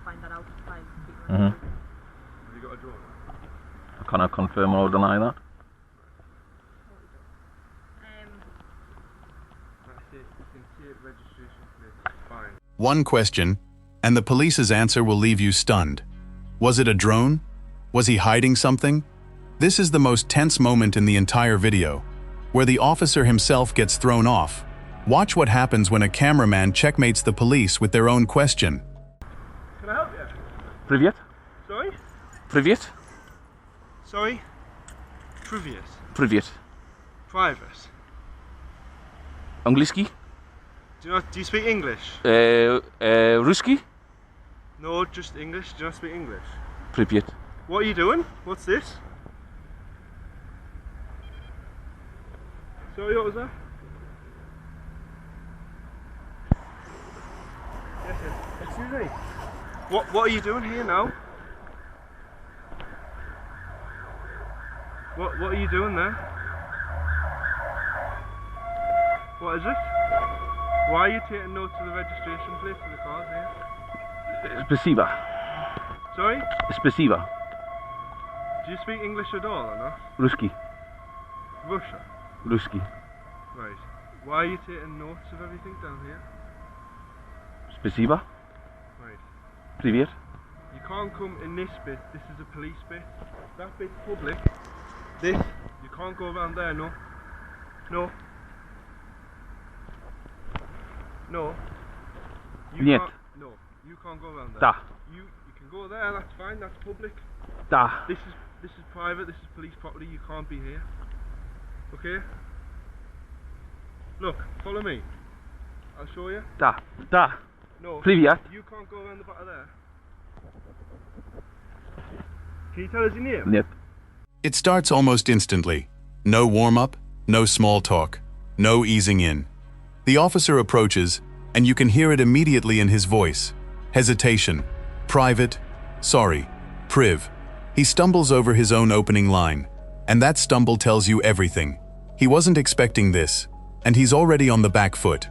find that out by speaking with Mhm. them. Have you got a drone? I cannot confirm or deny that. That's it. You can see it, registration plate. Fine. One question, and the police's answer will leave you stunned. Was it a drone? Was he hiding something? This is the most tense moment in the entire video, where the officer himself gets thrown off. Watch what happens when a cameraman checkmates the police with their own question. Can I help you? Привет. Sorry? Привет. Sorry? Previous. Привет. Private. Английский? Do you speak English? Русский? No, just English. Do you not speak English? Привет. What are you doing? What's this? Sorry, what was that? Yes, yes. Excuse me. What are you doing here now? What are you doing there? What is it? Why are you taking notes of the registration plate for the cars here? Спасибо. Sorry? Спасибо. Do you speak English at all or not? Русский. Russia? Русский. Right. Why are you taking notes of everything down here? Спасибо. Right. Привет. You can't come in this bit. This is a police bit. That bit's public. This, you can't go around there, no. No. No. You Нет. can't, no. You can't go around there. Да. You can go there, that's fine, that's public. Да. This is private, this is police property, you can't be here. Okay? Look, follow me. I'll show you. Да. Да. No. Привет. You can't go around the back of there. Can you tell us your name? Нет. It starts almost instantly. No warm-up, no small talk, no easing in. The officer approaches, and you can hear it immediately in his voice. Hesitation. Private. Sorry. Priv. He stumbles over his own opening line, and that stumble tells you everything. He wasn't expecting this, and he's already on the back foot.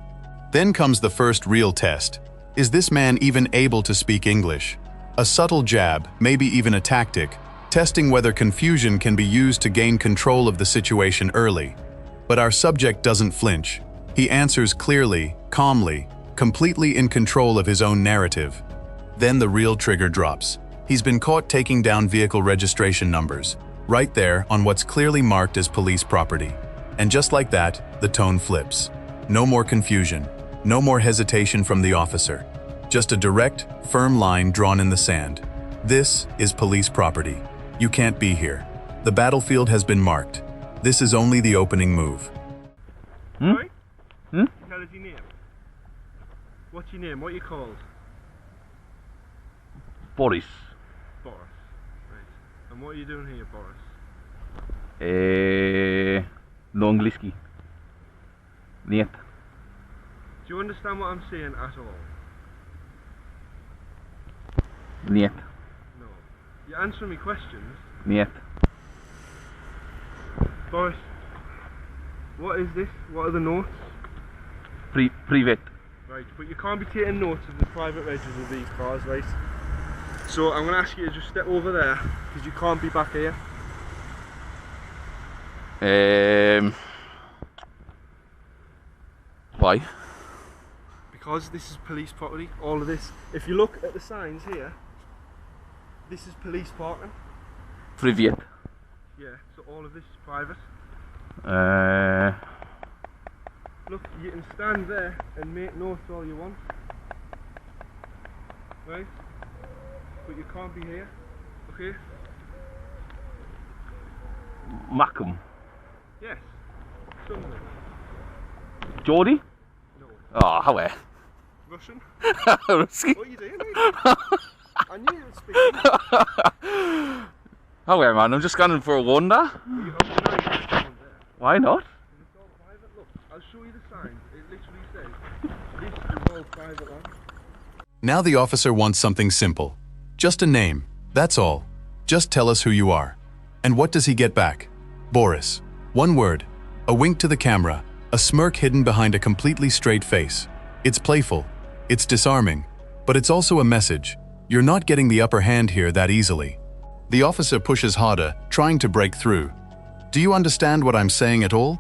Then comes the first real test. Is this man even able to speak English? A subtle jab, maybe even a tactic, testing whether confusion can be used to gain control of the situation early. But our subject doesn't flinch. He answers clearly, calmly, completely in control of his own narrative. Then the real trigger drops. He's been caught taking down vehicle registration numbers, right there on what's clearly marked as police property. And just like that, the tone flips. No more confusion, no more hesitation from the officer. Just a direct, firm line drawn in the sand. This is police property. You can't be here. The battlefield has been marked. This is only the opening move. Sorry? Hmm? Tell us your name. What's your name? What are you called? Boris. Boris. Right. And what are you doing here, Boris? No английский. Нет. Do you understand what I'm saying at all? Нет. No. You're answering me questions. Нет. Boris, what is this? What are the notes? Привет. Right, but you can't be taking notes of the private registers of these cars, right? So I'm going to ask you to just step over there, because you can't be back here. Why? Because this is police property, all of this. If you look at the signs here, this is police parking. Привет. Yeah, so all of this is private. Look, you can stand there and make notes all you want. Right? But you can't be here. Okay? Malcolm. Yes. Sunderland. Geordie? No. Oh, how are Russian? Ruski. What are you doing? I knew you would speak English. How are man? I'm just scanning for a wonder. Well, you're not going there. Why not? It's all private. Look, I'll show you the signs. It literally says, this is all private land. Now the officer wants something simple. Just a name, that's all. Just tell us who you are. And what does he get back? Boris. One word. A wink to the camera. A smirk hidden behind a completely straight face. It's playful. It's disarming. But it's also a message. You're not getting the upper hand here that easily. The officer pushes harder, trying to break through. Do you understand what I'm saying at all?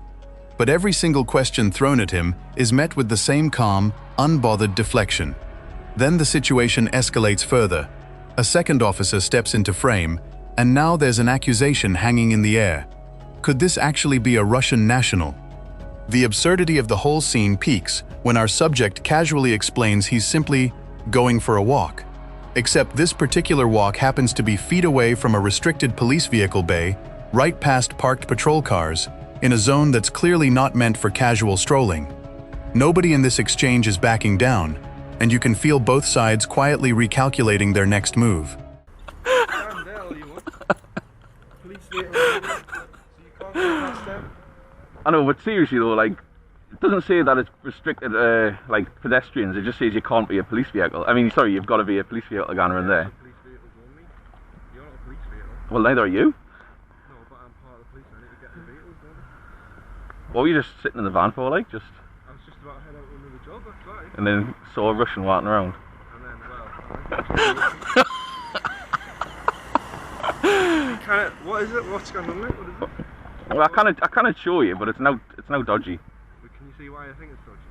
But every single question thrown at him is met with the same calm, unbothered deflection. Then the situation escalates further. A second officer steps into frame, and now there's an accusation hanging in the air. Could this actually be a Russian national? The absurdity of the whole scene peaks when our subject casually explains he's simply going for a walk. Except this particular walk happens to be feet away from a restricted police vehicle bay, right past parked patrol cars, in a zone that's clearly not meant for casual strolling. Nobody in this exchange is backing down, and you can feel both sides quietly recalculating their next move. I know, but seriously though, like, it doesn't say that it's restricted like pedestrians. It just says you can't be a police vehicle. I mean, sorry, you've got to be a police vehicle going in there. Police vehicles only. You're not a police vehicle. Well, neither are you. No, but I'm part of the police. I need to get the vehicles, don't I? What were you just sitting in the van for, like, just? I was just about to head out to another job, that's right. And then saw a Russian walking around. And then, well, what is it? What's going on, mate? What is it? Well, I can't show you, but it's now dodgy. But can you see why I think it's dodgy?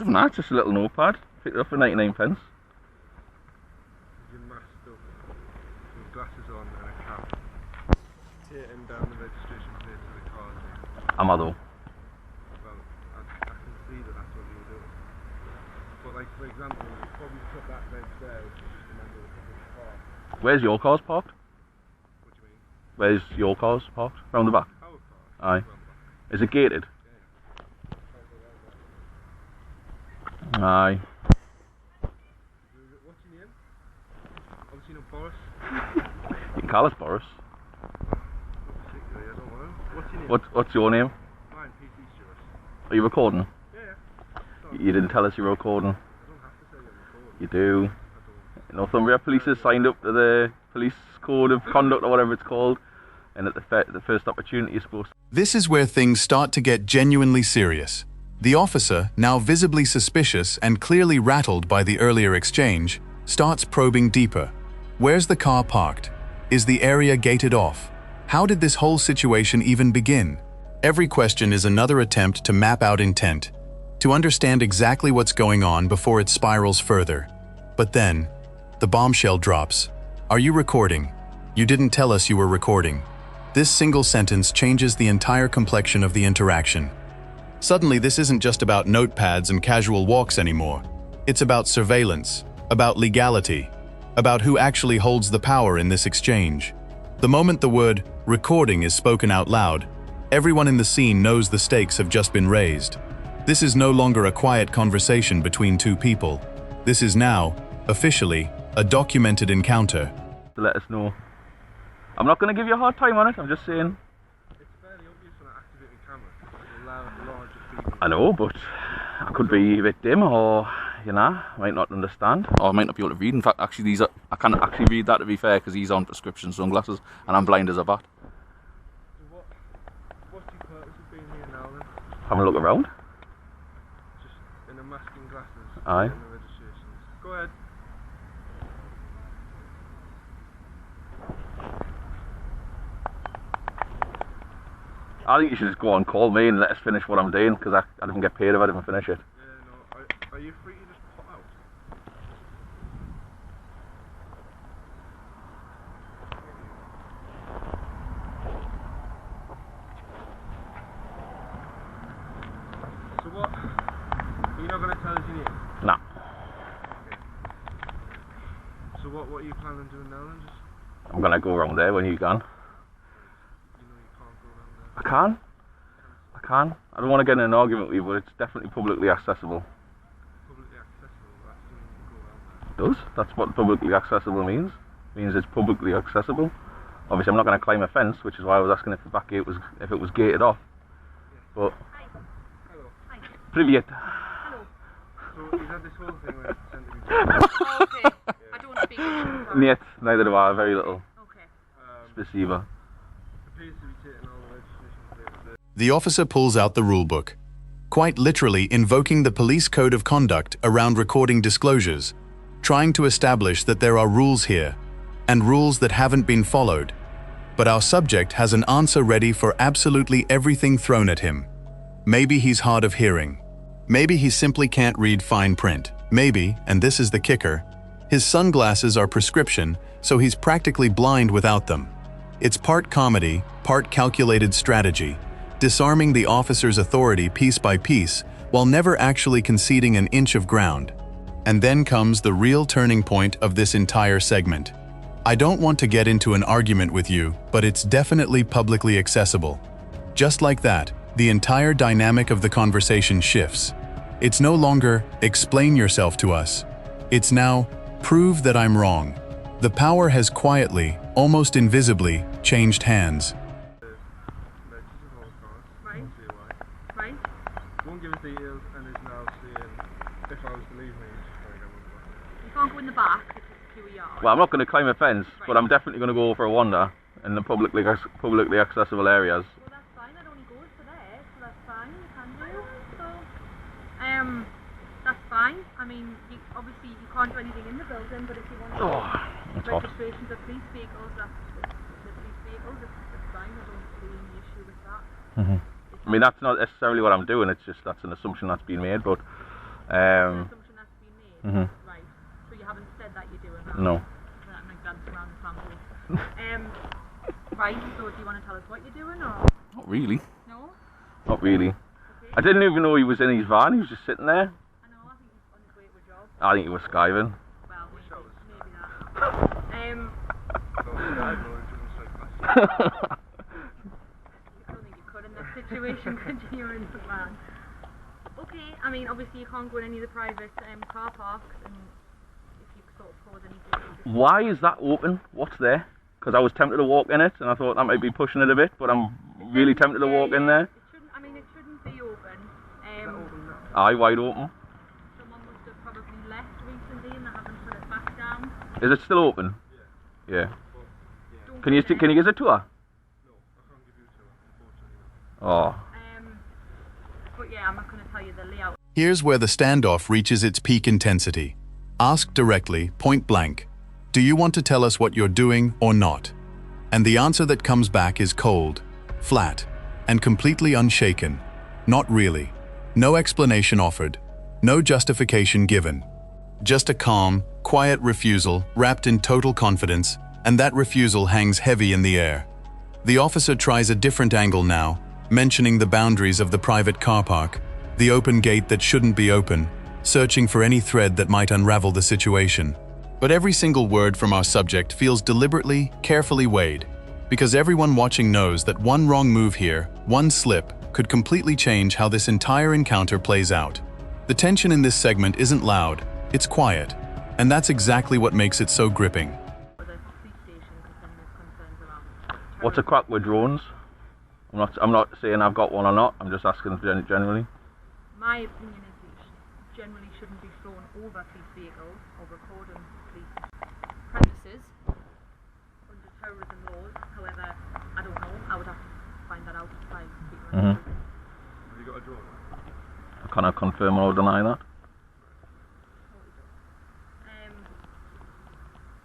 No, it's just a little notepad. Picked it up for 99 pence. You're masked up, with glasses on and a cap, taking down the registration plate to the car. Am I though? Well, I can see that that's what you were doing. But like, for example, you probably put that reg there, which is just a member of the public car. Where's your car's parked? What do you mean? Where's your car's parked? Round the back? Our car? Aye. Round the back. Is it gated? Aye. What's your name? Obviously not Boris. You can call us Boris. Not particularly, I don't know. What's your name? What's your name? Mine, PC Stewart. Are you recording? Yeah. You didn't tell us you're recording. I don't have to say you're recording. You do. I don't. Northumbria police has signed up to the police code of conduct or whatever it's called, and at the first opportunity you're supposed to. This is where things start to get genuinely serious. The officer, now visibly suspicious and clearly rattled by the earlier exchange, starts probing deeper. Where's the car parked? Is the area gated off? How did this whole situation even begin? Every question is another attempt to map out intent, to understand exactly what's going on before it spirals further. But then, the bombshell drops. Are you recording? You didn't tell us you were recording. This single sentence changes the entire complexion of the interaction. Suddenly, this isn't just about notepads and casual walks anymore. It's about surveillance, about legality, about who actually holds the power in this exchange. The moment the word recording is spoken out loud, everyone in the scene knows the stakes have just been raised. This is no longer a quiet conversation between two people. This is now, officially, a documented encounter. To let us know. I'm not going to give you a hard time on it, I'm just saying. It's fairly obvious when I activate the camera. It'll allow larger people. I know, but I could be a bit dim, or, you know, I might not understand, or I might not be able to read. In fact, actually, these are, I can't actually read that, to be fair, because he's on prescription sunglasses, and I'm blind as a bat. So what's your purpose of being here now then? Having a look around. Just in a mask and glasses. Aye. In the registrations. Go ahead. I think you should just go on, call me and let us finish what I'm doing, because I don't get paid if I didn't finish it. Yeah, no. Are you free to just pop out? So what? You're not going to tell us your name? Nah. Okay. So what are you planning on doing now then? Just, I'm going to go around there when you can. you know you can't go around there. I can. I can. I don't want to get in an argument with you, but it's definitely publicly accessible. Publicly accessible, that doesn't mean you can go around there. It does. That's what publicly accessible means. It means it's publicly accessible. Obviously, I'm not going to climb a fence, which is why I was asking if the back gate was, if it was gated off. But Hello. Привет. So is that this whole thing where it's sent to me? Oh, okay. I don't speak English. sorry. Niet, neither do I. Very little. Okay. Spasiba. Appears to be taking all the registration plates. The officer pulls out the rulebook, quite literally invoking the police code of conduct around recording disclosures. trying to establish that there are rules here, and rules that haven't been followed. But our subject has an answer ready for absolutely everything thrown at him. Maybe he's hard of hearing. Maybe he simply can't read fine print. Maybe, and this is the kicker, his sunglasses are prescription, so he's practically blind without them. It's part comedy, part calculated strategy, disarming the officer's authority piece by piece while never actually conceding an inch of ground. And then comes the real turning point of this entire segment. I don't want to get into an argument with you, but it's definitely publicly accessible. Just like that, the entire dynamic of the conversation shifts. It's no longer, explain yourself to us. It's now, prove that I'm wrong. The power has quietly, almost invisibly, changed hands. Right. Right. Won't give us details and is now saying if I was to leave me, You can't go in the back, it's a secure yard. Well, I'm not going to climb a fence, but I'm definitely going to go for a wander in the publicly accessible areas. Well, that's fine. That only goes to there, so that's fine. You can do. So, that's fine. I mean, obviously you can't do anything in the building, but if you want to registrations of police vehicles, that's the police vehicles. That's fine. I don't see any issue with that. I mean, that's not necessarily what I'm doing. It's just that's an assumption that's been made. But An assumption that's been made. Right. So you haven't said that you're doing that. No. That makes sense around the family. Right. So do you want to tell us what you're doing, or Not really. no? Not really. Okay. I didn't even know he was in his van. He was just sitting there. I know. I think he's on his way to a job. I think he was skiving. Well, maybe that. I don't think you could in that situation, could you? You're in the van. Okay, I mean, obviously you can't go in any of the private car parks, and if you sort of cause anything. Why is that open? What's there? Because I was tempted to walk in it, and I thought that might be pushing it a bit, but I'm really tempted to walk in there. It shouldn't. I mean, it shouldn't be open. Aye, wide open. Someone must have probably left recently, and they haven't put it back down. Is it still open? Yeah. Don't Can you go give us a tour? No, I can't give you a tour, unfortunately. Oh. But yeah, I'm not going to tell you the layout. Here's where the standoff reaches its peak intensity. Ask directly, point blank, do you want to tell us what you're doing or not? And the answer that comes back is cold, flat, and completely unshaken. Not really. No explanation offered. No justification given. Just a calm, quiet refusal wrapped in total confidence, and that refusal hangs heavy in the air. The officer tries a different angle now, mentioning the boundaries of the private car park, the open gate that shouldn't be open, searching for any thread that might unravel the situation. But every single word from our subject feels deliberately, carefully weighed, because everyone watching knows that one wrong move here, one slip, could completely change how this entire encounter plays out. The tension in this segment isn't loud, it's quiet, and that's exactly what makes it so gripping. For the police station, because then there's concerns around. What's a crack with drones? I'm not saying I've got one or not. I'm just asking generally. My opinion is it generally shouldn't be thrown over police vehicles or recording police premises under terrorism laws. However, I don't know. I would have to find that out by speaking with Have you got a drone? I cannot confirm or deny that.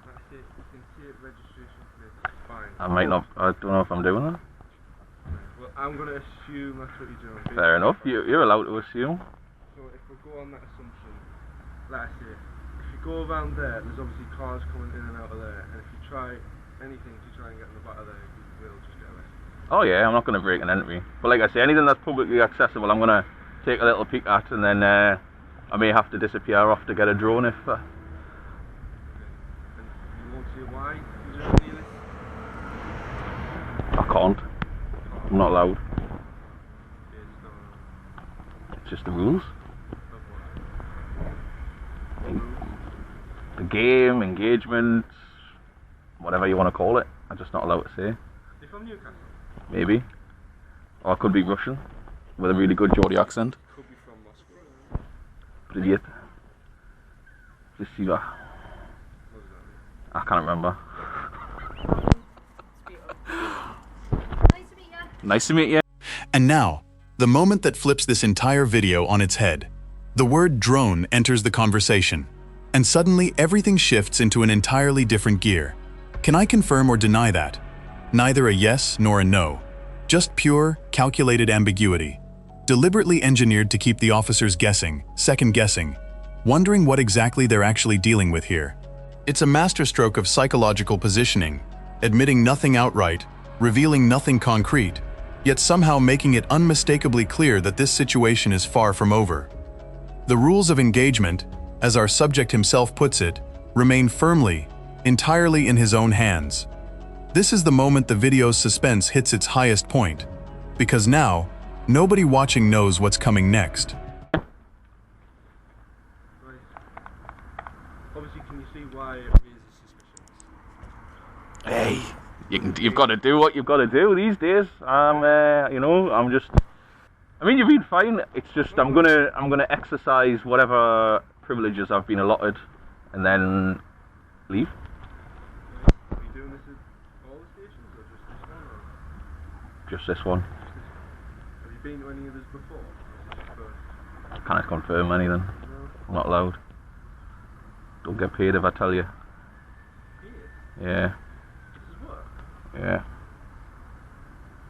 That's it. You can see it, registration plate. Fine. I don't know if I'm doing that. Well, I'm going to assume that's what you're doing. Fair enough. You're allowed to assume. So if we go on that assumption, like I say, if you go around there, there's obviously cars coming in and out of there, and if you try anything to try and get in the back of there, you will just get arrested. Oh yeah, I'm not going to break an entry. But like I say, anything that's publicly accessible, I'm going to take a little peek at, and then I may have to disappear off to get a drone if... Okay. And you won't see why you're doing any of this? I can't. I'm not allowed. Okay, It's just the rules. so... What rules? The game, engagement, whatever you want to call it. I'm just not allowed to say. You're from Newcastle? Maybe. Or I could be Russian, with a really good Geordie accent. Could be from Moscow. Привет. Спасибо. What does that mean? I can't remember. Nice to meet you. Nice to meet you. And now, the moment that flips this entire video on its head. The word drone enters the conversation. and suddenly everything shifts into an entirely different gear. Can I confirm or deny that? Neither a yes nor a no. Just pure, calculated ambiguity. Deliberately engineered to keep the officers guessing, second-guessing, wondering what exactly they're actually dealing with here. It's a masterstroke of psychological positioning, admitting nothing outright, revealing nothing concrete, yet somehow making it unmistakably clear that this situation is far from over. The rules of engagement, as our subject himself puts it, remain firmly, entirely in his own hands. This is the moment the video's suspense hits its highest point, because now, nobody watching knows what's coming next. Right. Obviously, can you see why it raises suspicions? Hey, you've got to do what you've got to do these days. I mean, you've been fine. It's just I'm gonna exercise whatever privileges I've been allotted, and then leave. Are you doing this at all the stations, or just this one? Or? Just this one. Have you been to any others before? Or is this your first? I can't confirm anything. No. I'm not allowed. Don't get paid if I tell you. Paid? Yeah, This is work. yeah.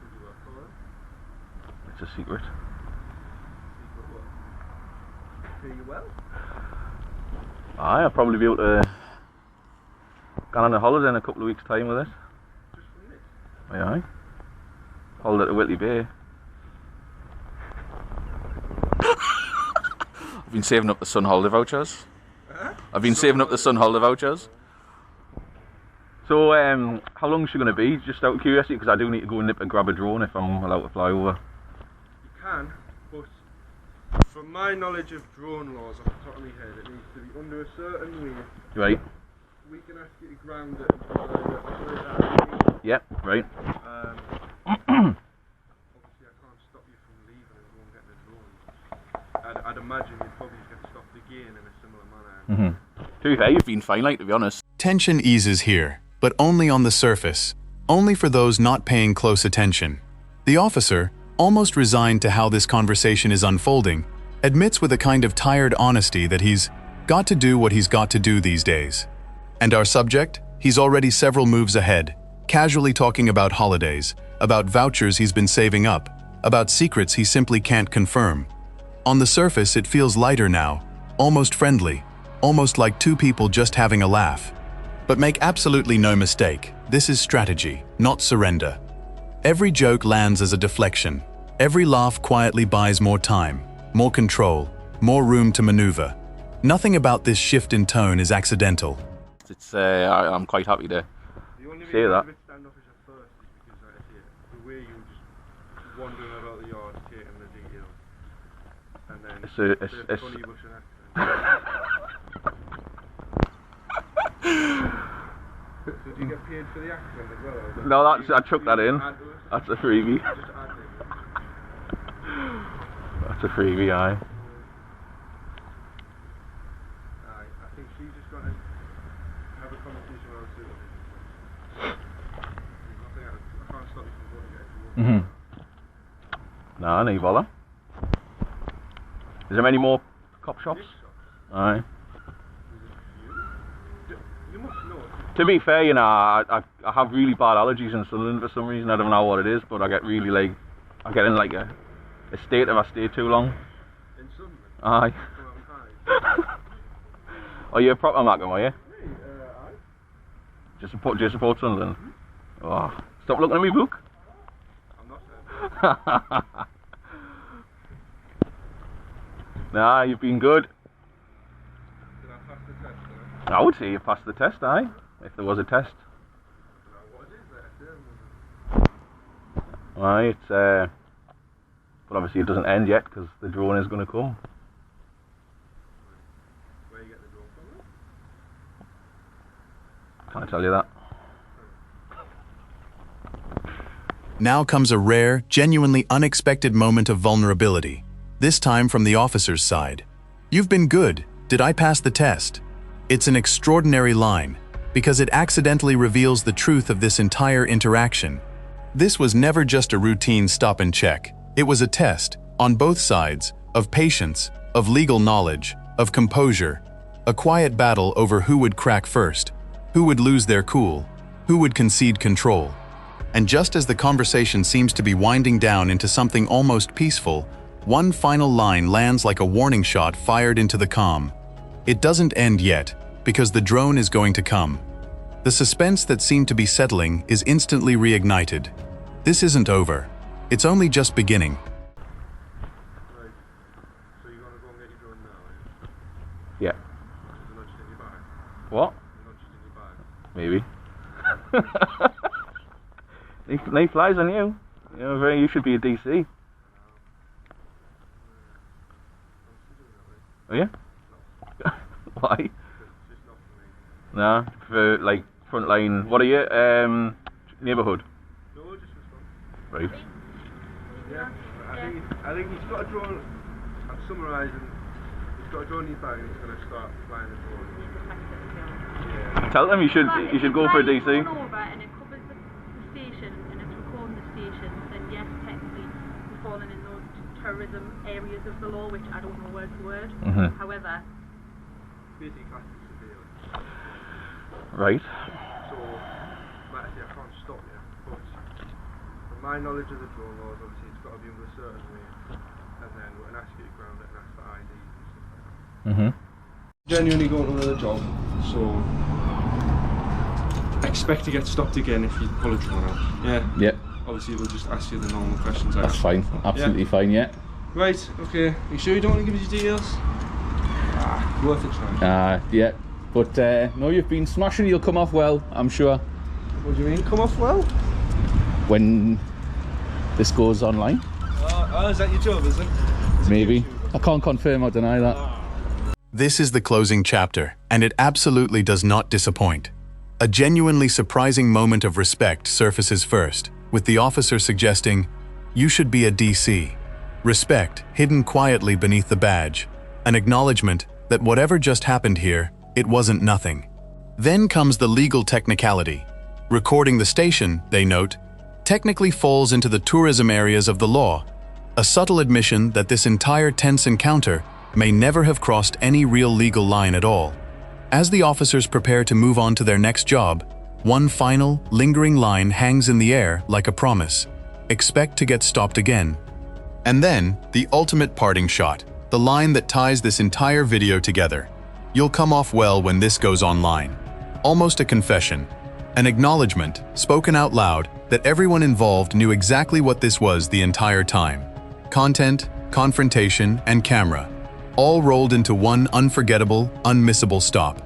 Who do you work for? It's a secret. Secret work. Pay you well? I'll probably be able to go on a holiday in a couple of weeks' time with it. Just from this? Aye. Holiday to Whitley Bay. I've been saving up the Sun holiday vouchers. I've been saving up the Sun holiday vouchers. So, how long is she going to be? Just out of curiosity, because I do need to go and nip and grab a drone if I'm allowed to fly over. You can, but from my knowledge of drone laws off the top of my head, it needs to be under a certain weight. Right. We can ask you to ground it and provide it operate Yep. Right. obviously, I can't stop you from leaving and going getting a drone. I'd imagine you'd probably get stopped again in a similar manner. To be fair, you've been fine, like, to be honest. Tension eases here, but only on the surface, only for those not paying close attention. The officer, almost resigned to how this conversation is unfolding, admits with a kind of tired honesty that he's got to do what he's got to do these days. And our subject? He's already several moves ahead, casually talking about holidays, about vouchers he's been saving up, about secrets he simply can't confirm. On the surface, it feels lighter now, almost friendly, almost like two people just having a laugh. But make absolutely no mistake, this is strategy, not surrender. Every joke lands as a deflection. Every laugh quietly buys more time, more control, more room to maneuver. Nothing about this shift in tone is accidental. I'm quite happy to The only say reason that. a bit standoffish at first is because, like I say, the way you were just wandering about the yard, taking the details, and then the funny Russian accent. So do you get paid for the accent as well? Or is that No, I chucked that in. add to it? That's a freebie. Just add it. That's a freebie, aye. I think she's just got to have a conversation with her supervision. I can't stop you from going to get it. Nah, no bother. Is there any more cop shops? Aye. You must know. To be fair, you know, I have really bad allergies in Sunderland for some reason. I don't know what it is, but I get really I get in like a state if I stay too long. In Sunderland? Aye. Oh, you're a proper Macam, are you? Hey, aye. Just support Sunderland? Oh, stop looking at me book. I'm not saying. Nah, you've been good. Did I pass the test? I would say you passed the test, aye, if there was a test. What is it? Aye, it's but obviously it doesn't end yet because the drone is going to come. Where you get the drone from? Can't tell you that. Now comes a rare, genuinely unexpected moment of vulnerability, this time from the officer's side. "You've been good. Did I pass the test?" It's an extraordinary line, because it accidentally reveals the truth of this entire interaction. This was never just a routine stop and check. It was a test, on both sides, of patience, of legal knowledge, of composure. A quiet battle over who would crack first, who would lose their cool, who would concede control. And just as the conversation seems to be winding down into something almost peaceful, one final line lands like a warning shot fired into the calm. It doesn't end yet, because the drone is going to come. The suspense that seemed to be settling is instantly reignited. This isn't over. It's only just beginning. Right. So you're gonna go and get your drone now, eh? Yeah. You're not just in your bag. What? You're not just in your bag. Maybe. They flies on you. You should be a DC. Oh yeah? Why? It's just not for me. Nah, for like frontline. What are you? Neighbourhood. No, just for fun. Right. Yeah. I think he's got a drone. I'm summarising. He's got a drone in his bag and he's going to start flying the drone. Yeah. Tell them you should go for a DC. If it's over and it covers the station and it's recording the station, then yes, technically we're falling in those terrorism areas of the law, which I don't know word for word. Mhm. However, Basically classed as surveillance. Right. So, like I say, I can't stop you, but from my knowledge of the drone laws, obviously it's got to be under a certain way, and then we're going to ask you to ground it and ask for IDs and stuff like that. Genuinely going to another job, so expect to get stopped again if you pull a drone out. Yeah. Yep. Obviously we'll just ask you the normal questions. That's fine. Absolutely fine. Yeah. Right, okay. You sure you don't want to give us your details? Worth a try. Yeah. But no, you've been smashing. You'll come off well, I'm sure. What do you mean, come off well? When this goes online. Oh, is that your job, is it? Maybe. I can't confirm or deny that. This is the closing chapter, and it absolutely does not disappoint. A genuinely surprising moment of respect surfaces first, with the officer suggesting, "You should be a DC." Respect hidden quietly beneath the badge, an acknowledgement that whatever just happened here, it wasn't nothing. Then comes the legal technicality. Recording the station, they note, technically falls into the tourism areas of the law, a subtle admission that this entire tense encounter may never have crossed any real legal line at all. As the officers prepare to move on to their next job, one final, lingering line hangs in the air like a promise. Expect to get stopped again. And then, the ultimate parting shot, the line that ties this entire video together. You'll come off well when this goes online. Almost a confession, an acknowledgement, spoken out loud, that everyone involved knew exactly what this was the entire time. Content, confrontation, and camera, all rolled into one unforgettable, unmissable stop.